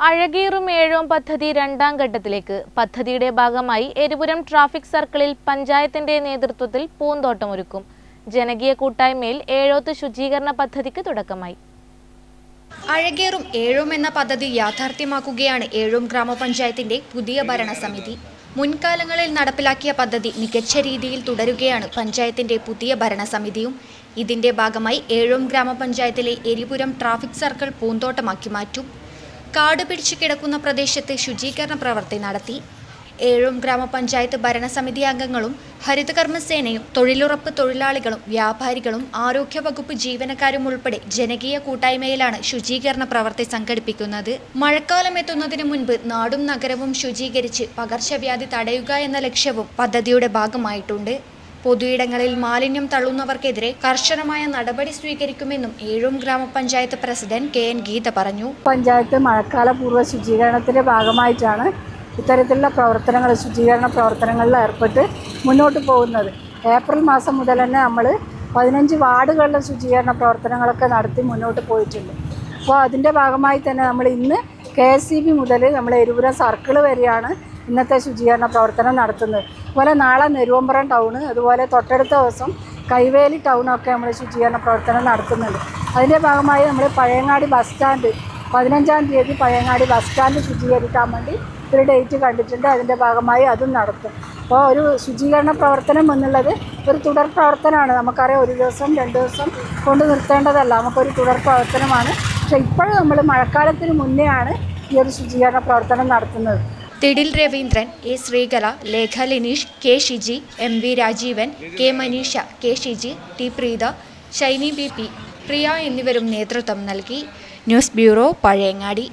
അഴകേറും ഏഴോം പദ്ധതി രണ്ടാം ഘട്ടത്തിലേക്ക്. പദ്ധതിയുടെ ഭാഗമായി എരിപുരം ട്രാഫിക് സർക്കിളിൽ പഞ്ചായത്തിന്റെ നേതൃത്വത്തിൽ പൂന്തോട്ടമൊരുക്കും. ജനകീയ കൂട്ടായ്മയിൽ ഏഴോത്ത് ശുചീകരണ പദ്ധതിക്ക് തുടക്കമായി. അഴകേറും ഏഴോം എന്ന പദ്ധതി യാഥാർത്ഥ്യമാക്കുകയാണ് ഏഴോം ഗ്രാമപഞ്ചായത്തിന്റെ പുതിയ ഭരണസമിതി. മുൻകാലങ്ങളിൽ നടപ്പിലാക്കിയ പദ്ധതി മികച്ച രീതിയിൽ തുടരുകയാണ് പഞ്ചായത്തിന്റെ പുതിയ ഭരണസമിതിയും. ഇതിന്റെ ഭാഗമായി ഏഴോം ഗ്രാമപഞ്ചായത്തിലെ എരിപുരം ട്രാഫിക് സർക്കിൾ പൂന്തോട്ടമാക്കി മാറ്റും. കാട് പിടിച്ചു കിടക്കുന്ന പ്രദേശത്ത് ശുചീകരണ പ്രവൃത്തി നടത്തി. ഏഴോം ഗ്രാമപഞ്ചായത്ത് ഭരണസമിതി അംഗങ്ങളും ഹരിതകർമ്മസേനയും തൊഴിലുറപ്പ് തൊഴിലാളികളും വ്യാപാരികളും ആരോഗ്യവകുപ്പ് ജീവനക്കാരും ഉൾപ്പെടെ ജനകീയ കൂട്ടായ്മയിലാണ് ശുചീകരണ പ്രവൃത്തി സംഘടിപ്പിക്കുന്നത്. മഴക്കാലം എത്തുന്നതിന് മുൻപ് നാടും നഗരവും ശുചീകരിച്ച് പകർച്ചവ്യാധി തടയുക എന്ന ലക്ഷ്യവും പദ്ധതിയുടെ ഭാഗമായിട്ടുണ്ട്. പൊതുയിടങ്ങളിൽ മാലിന്യം തള്ളുന്നവർക്കെതിരെ കർശനമായ നടപടി സ്വീകരിക്കുമെന്നും ഏഴോം ഗ്രാമപഞ്ചായത്ത് പ്രസിഡന്റ് KN ഗീത പറഞ്ഞു. പഞ്ചായത്ത് മഴക്കാല പൂർവ്വ ശുചീകരണത്തിന്റെ ഭാഗമായിട്ടാണ് ഇത്തരത്തിലുള്ള പ്രവർത്തനങ്ങൾ, ശുചീകരണ പ്രവർത്തനങ്ങളിൽ ഏർപ്പെട്ട് മുന്നോട്ട് പോകുന്നത്. ഏപ്രിൽ മാസം മുതൽ തന്നെ നമ്മൾ 15 വാർഡുകളിലെ ശുചീകരണ പ്രവർത്തനങ്ങളൊക്കെ നടത്തി മുന്നോട്ട് പോയിട്ടുണ്ട്. അപ്പോൾ അതിൻ്റെ ഭാഗമായി തന്നെ നമ്മൾ ഇന്ന് KSEB മുതൽ നമ്മൾ എരിപുരം സർക്കിൾ വരെയാണ് ഇന്നത്തെ ശുചീകരണ പ്രവർത്തനം നടത്തുന്നത്. അതുപോലെ നാളെ നെരുവമ്പ്രം ടൗണ്, അതുപോലെ തൊട്ടടുത്ത ദിവസം കൈവേലി ടൗണൊക്കെ നമ്മൾ ശുചീകരണ പ്രവർത്തനം നടത്തുന്നുണ്ട്. അതിൻ്റെ ഭാഗമായി നമ്മൾ പഴയങ്ങാടി ബസ് സ്റ്റാൻഡ് 15-ാം തീയതി പഴയങ്ങാടി ബസ് സ്റ്റാൻഡ് ശുചീകരിക്കാൻ വേണ്ടി ഒരു ഡേറ്റ് കണ്ടിട്ടുണ്ട്. അതിൻ്റെ ഭാഗമായി അതും നടത്തും. അപ്പോൾ ഒരു ശുചീകരണ പ്രവർത്തനം എന്നുള്ളത് ഒരു തുടർ പ്രവർത്തനമാണ്. നമുക്കറിയാം, ഒരു ദിവസം 2 ദിവസം കൊണ്ട് നിർത്തേണ്ടതല്ല, നമുക്കൊരു തുടർ പ്രവർത്തനമാണ്. പക്ഷേ ഇപ്പോഴും നമ്മൾ മഴക്കാലത്തിന് മുന്നെയാണ് ഈ ഒരു ശുചീകരണ പ്രവർത്തനം നടത്തുന്നത്. തിടിൽ Raveendran, A Sreekala, Lekha Lineesh, K Shiji, MV Rajeevan, K Manisha, K Shiji, T Preetha, Shiny BP, പ്രിയ എന്നിവരും നേതൃത്വം നൽകി. News bureau, Pazhayangadi.